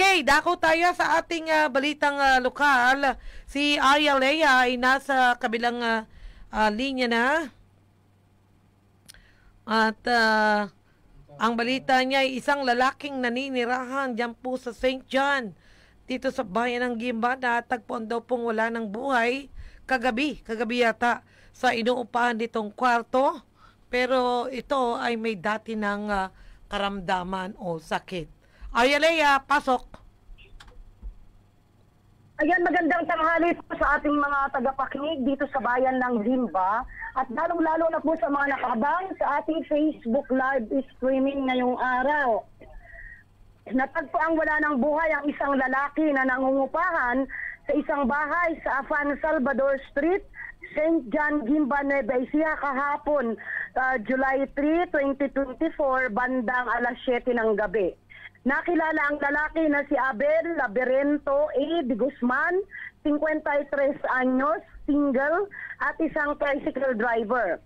Okay, dako tayo sa ating balitang lokal. Si Arya Lea ay nasa kabilang linya na. At ang balita niya ay isang lalaking naninirahan dyan po sa St. John. Dito sa bayan ng Gimba, natagpuan daw pong wala ng buhay kagabi yata sa inuupahan nitong kwarto. Pero ito ay may dati ng karamdaman o sakit. Arya Lea, pasok. Ayan, magandang tanghali po sa ating mga tagapakinig dito sa bayan ng Gimba at lalong-lalo na po sa mga nakabang sa ating Facebook live streaming ngayong araw. Natagpuang wala ng buhay ang isang lalaki na nangungupahan sa isang bahay sa Afan Salvador Street, St. John, Gimba, Nueva Ecija kahapon, July 3, 2024, bandang alas 7 ng gabi. Nakilala ang lalaki na si Abel Laberento A. de Guzman, 53 anyos, single at isang tricycle driver.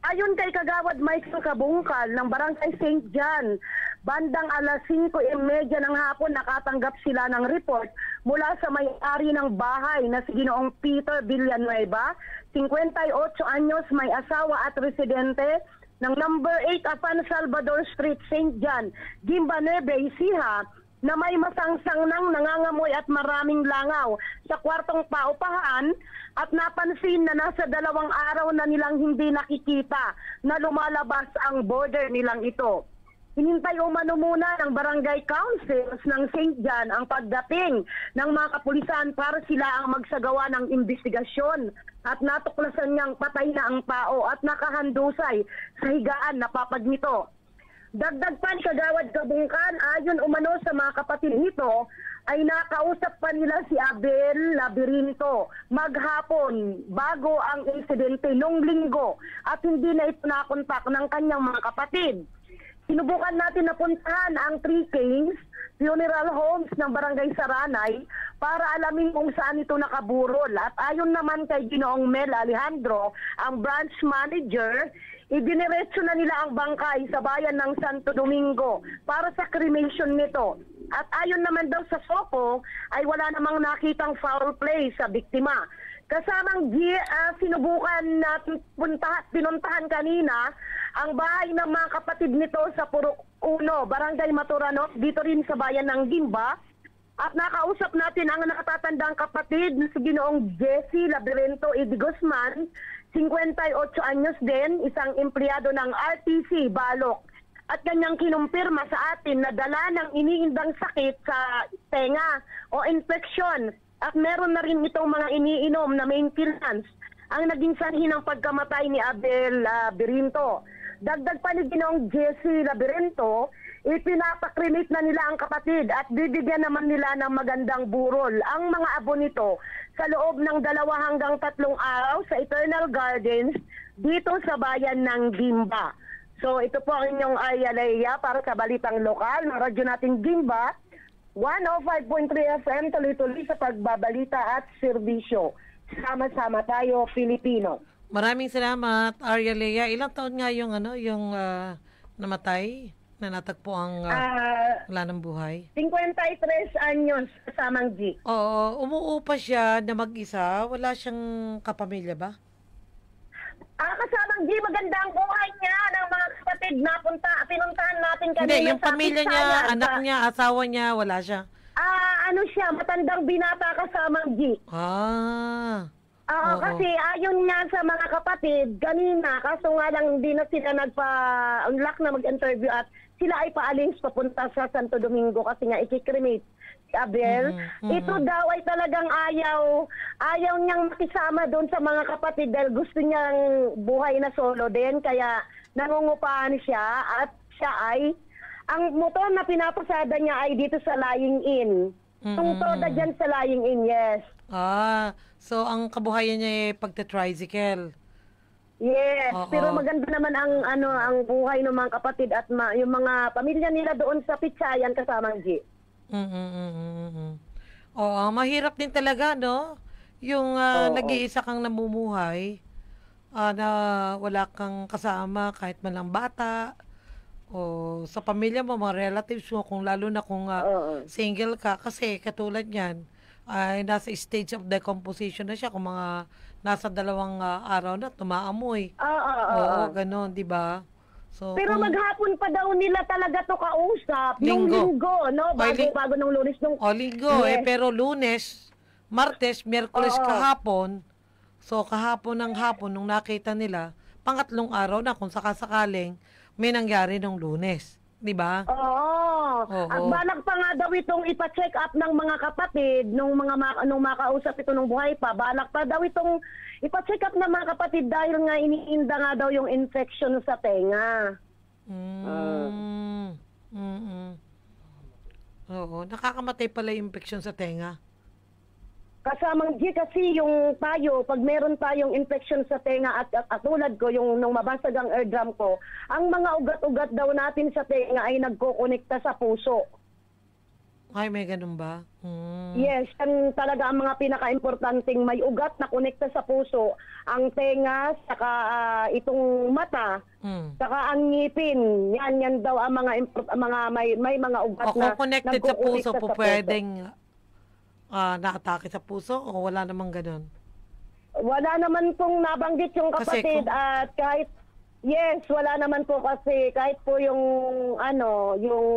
Ayon kay Kagawad Michael Kabungkal ng Barangay St. John, bandang alas 5:30 ng hapon nakatanggap sila ng report mula sa may-ari ng bahay na si Ginoong Peter Villanueva, 58 anyos, may asawa at residente ng number 8 Afan Salvador Street, St. John, Gimba, Nueva Ecija, na may masangsang nang nangangamoy at maraming langaw sa kwartong paupahan at napansin na nasa 2 araw na nilang hindi nakikita na lumalabas ang border nilang ito. Hinintay umano muna ng barangay councils ng St. John ang pagdating ng mga kapulisan para sila ang magsagawa ng investigasyon at natuklasan niyang patay na ang tao at nakahandusay sa higaan na papag nito. Dagdag pa ni Kagawad Kabungkan, ayon umano sa mga kapatid nito, ay nakausap pa nila si Abel Laberento maghapon bago ang insidente nung linggo at hindi na ito nakontak ng kanyang mga kapatid. Sinubukan natin na puntahan ang 3 Kings Funeral Homes ng Barangay Saranay para alamin kung saan ito nakaburol. At ayon naman kay Ginoong Mel Alejandro, ang branch manager, idiniretso na nila ang bangkay sa bayan ng Santo Domingo para sa cremation nito. At ayon naman daw sa SOCO ay wala namang nakitang foul play sa biktima. Kasamang sinubukan natin pinuntahan kanina ang bahay ng mga kapatid nito sa Purok 1, Barangay Maturanok, dito rin sa bayan ng Gimba. At nakausap natin ang nakatatandang kapatid na si Ginoong Jesse Laberento A. de Guzman, 58 anyos din, isang empleyado ng RTC Balok. At kanyang kinumpirma sa atin na dala ng iniindang sakit sa tenga o infeksyon. At meron na rin itong mga iniinom na maintenance ang naging sanhi ng pagkamatay ni Abel Laberento. Dagdag pa ni Ginoong Jesse Laberento, ipinapakrimit na nila ang kapatid at bibigyan naman nila ng magandang burol ang mga abo nito sa loob ng 2 hanggang 3 araw sa Eternal Gardens dito sa bayan ng Gimba. So ito po ang inyong Arya Lea para sa Balitang Lokal ng radyo nating Gimba, 105.3 FM, tuloy-tuloy sa pagbabalita at serbisyo. Sama-sama tayo, Pilipino. Maraming salamat, Arya Lea. Ilang taon nga yung namatay na natagpo ang wala ng buhay? 53 anyos, kasamang G. Oo, umuupa siya na mag-isa. Wala siyang kapamilya ba? Kasamang G, maganda ang buhay niya ng mga kapatid na pinuntahan natin kanina. Hindi, yung pamilya niya, anak niya, asawa niya, wala siya. Ano siya, matandang binata, kasamang G. Oo. Kasi ayon nga sa mga kapatid, kanina, kaso nga lang hindi na sila nagpa-unlock na mag-interview at sila ay paalis papunta sa Santo Domingo kasi nga ikikremate si Abel. Ito daw ay talagang ayaw niyang makisama doon sa mga kapatid dahil gusto niyang buhay na solo din, kaya nangungupahan siya at siya ay, ang motor na pinapasada niya ay dito sa Lying In. Tungtoda dyan sa Lying In, yes. So ang kabuhayan niya ay pagta-tricycle. Yes, pero maganda naman ang buhay ng mga kapatid at yung mga pamilya nila doon sa Pitsayan, kasamang G. Oo, mahirap din talaga, no? Yung nag-iisa kang namumuhay, na wala kang kasama kahit man lang bata O sa pamilya mo, mga relatives mo, kung lalo na kung Oo. single ka, kasi katulad niyan, ay nasa stage of decomposition na siya kung mga nasa 2 araw na tumaamoy. Oo. Oo, gano'n, 'di ba? So Pero kung maghapon pa daw nila talaga to kausap. Nung linggo, linggo, no? Ay, Bago nung Lunes. o linggo, Yes. pero Lunes, Martes, Miyerkules Oo. kahapon, so kahapon ng hapon nung nakita nila, pangatlong araw na kung sakasakaling may nangyari nung Lunes, 'di ba? Oo. At Oo. balak pa nga daw itong ipa-check up ng mga kapatid nung makausap ito nung buhay pa. Balak pa daw itong ipa-check up ng mga kapatid dahil nga iniinda nga daw yung infection sa tenga. Mm. Mm. Oo, nakakamatay pala yung infection sa tenga. Kasamang G kasi yung tayo, pag meron tayong infection sa tenga at tulad ko, yung nung mabasag ang eardrum ko, ang mga ugat-ugat daw natin sa tenga ay nagkokonekta sa puso. Ay, may ganun ba? Mm. Yes, yan talaga ang mga pinaka-importanting may ugat na konekta sa puso, ang tenga, saka itong mata, Mm. saka ang ngipin. Yan daw ang may mga ugat O kung na connected sa puso, nagkokonekta po sa puso. pwedeng na-atake sa puso o wala namang ganun? Wala naman pong nabanggit yung Kasi kapatid kung- at kahit yes, wala naman po kasi kahit po yung yung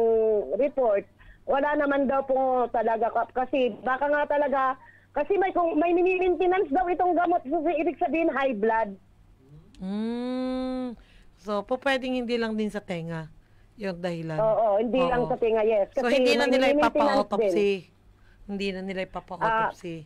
report, wala naman daw po talaga kasi baka nga talaga kasi may mini-maintenance daw itong gamot, so ibig sabihin high blood. Mm. So, po pwedeng hindi lang din sa tenga yung dahilan. Oo, hindi lang Oo. sa tinga, yes. So, Kasi hindi na may nila mini-maintenance din. ipapa-autopsy. Hindi na nila ipapa-autopsy.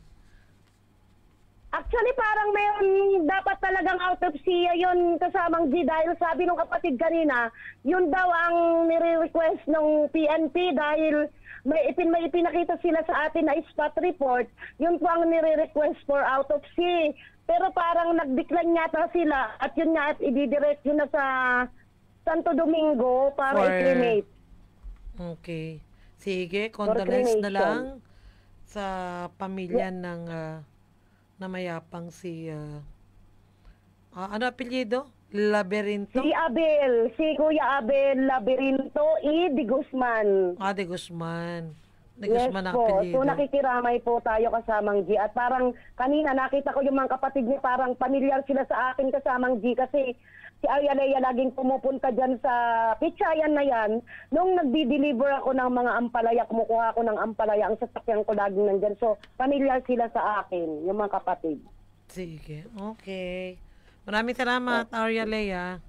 Actually, parang mayroon dapat talagang autopsy yon kasamang G dahil sabi ng kapatid kanina, yun daw ang nire-request ng PNP dahil may ipinakita sila sa atin na spot report, yun po ang nire-request for autopsy. Pero parang nag-decline yata sila at yun nga at i-direct yun na sa Santo Domingo para For- i-cremate. Okay. Sige, condolence na cremation. lang sa pamilya ng namayapang si ano apelyido? Laberinto? Si Kuya Abel Laberinto E. Di Guzman. De Guzman. De Yes Guzman ang po. apelyido. So nakikiramay po tayo kasamang G. At parang kanina nakita ko yung mga kapatid niya parang pamilyar sila sa akin kasamang G kasi si Arya Lea laging pumupunta dyan sa pitsayan na yan. Nung nagdi-deliver ako ng mga ampalaya, kumukuha ako ng ampalaya, ang sasakyan ko laging nandyan. So pamilyar sila sa akin, yung mga kapatid. Sige. Okay. Maraming salamat, Arya Lea.